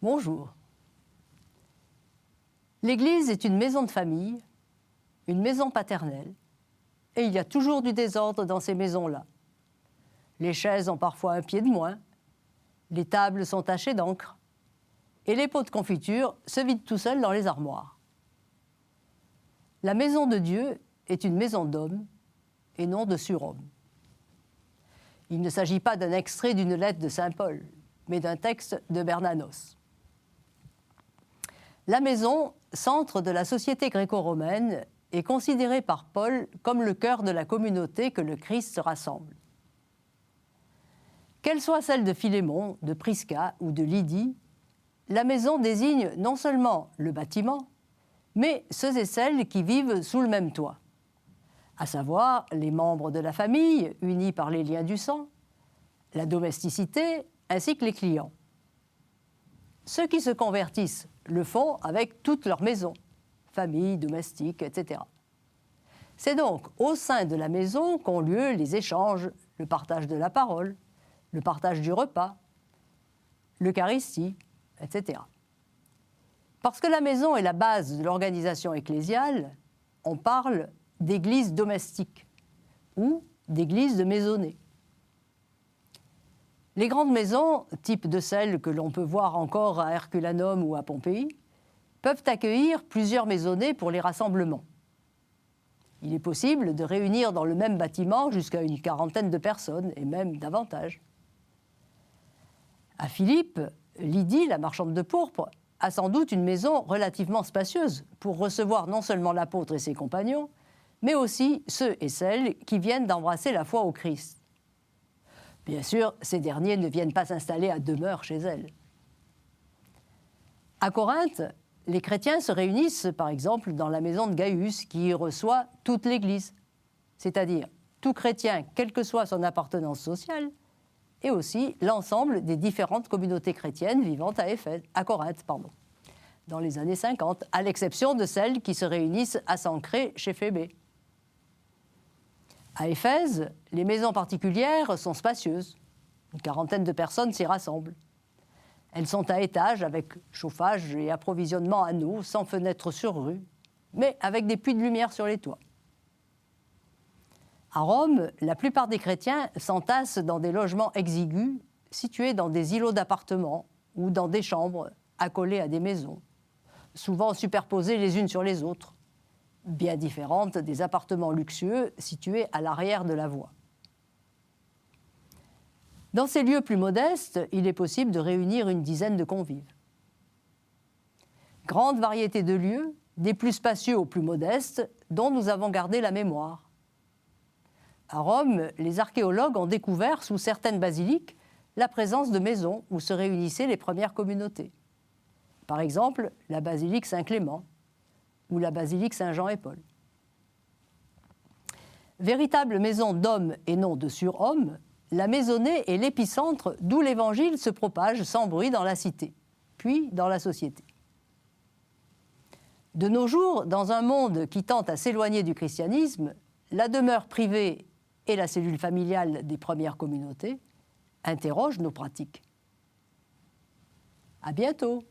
Bonjour. L'Église est une maison de famille, une maison paternelle, et il y a toujours du désordre dans ces maisons-là. Les chaises ont parfois un pied de moins, les tables sont tachées d'encre, et les pots de confiture se vident tout seuls dans les armoires. La maison de Dieu est une maison d'hommes et non de surhommes. Il ne s'agit pas d'un extrait d'une lettre de saint Paul, mais d'un texte de Bernanos. La maison, centre de la société gréco-romaine, est considérée par Paul comme le cœur de la communauté que le Christ rassemble. Qu'elle soit celle de Philémon, de Prisca ou de Lydie, la maison désigne non seulement le bâtiment, mais ceux et celles qui vivent sous le même toit, à savoir les membres de la famille unis par les liens du sang, la domesticité ainsi que les clients. Ceux qui se convertissent le font avec toute leur maison, famille, domestique, etc. C'est donc au sein de la maison qu'ont lieu les échanges, le partage de la parole, le partage du repas, l'Eucharistie, etc. Parce que la maison est la base de l'organisation ecclésiale, on parle d'église domestique ou d'église de maisonnée. Les grandes maisons, type de celles que l'on peut voir encore à Herculanum ou à Pompéi, peuvent accueillir plusieurs maisonnées pour les rassemblements. Il est possible de réunir dans le même bâtiment jusqu'à une quarantaine de personnes, et même davantage. À Philippe, Lydie, la marchande de pourpre, a sans doute une maison relativement spacieuse pour recevoir non seulement l'apôtre et ses compagnons, mais aussi ceux et celles qui viennent d'embrasser la foi au Christ. Bien sûr, ces derniers ne viennent pas s'installer à demeure chez elle. À Corinthe, les chrétiens se réunissent par exemple dans la maison de Gaius qui y reçoit toute l'Église, c'est-à-dire tout chrétien, quelle que soit son appartenance sociale, et aussi l'ensemble des différentes communautés chrétiennes vivant à Corinthe, dans les années 50, à l'exception de celles qui se réunissent à Sancré chez Phébé. À Éphèse, les maisons particulières sont spacieuses. Une quarantaine de personnes s'y rassemblent. Elles sont à étages avec chauffage et approvisionnement en eau, sans fenêtres sur rue, mais avec des puits de lumière sur les toits. À Rome, la plupart des chrétiens s'entassent dans des logements exigus, situés dans des îlots d'appartements ou dans des chambres accolées à des maisons, souvent superposées les unes sur les autres, bien différentes des appartements luxueux situés à l'arrière de la voie. Dans ces lieux plus modestes, il est possible de réunir une dizaine de convives. Grande variété de lieux, des plus spacieux aux plus modestes, dont nous avons gardé la mémoire. À Rome, les archéologues ont découvert sous certaines basiliques la présence de maisons où se réunissaient les premières communautés. Par exemple, la basilique Saint-Clément ou la basilique Saint-Jean et Paul. Véritable maison d'hommes et non de surhommes, la maisonnée est l'épicentre d'où l'Évangile se propage sans bruit dans la cité, puis dans la société. De nos jours, dans un monde qui tente à s'éloigner du christianisme, la demeure privée et la cellule familiale des premières communautés interrogent nos pratiques. À bientôt!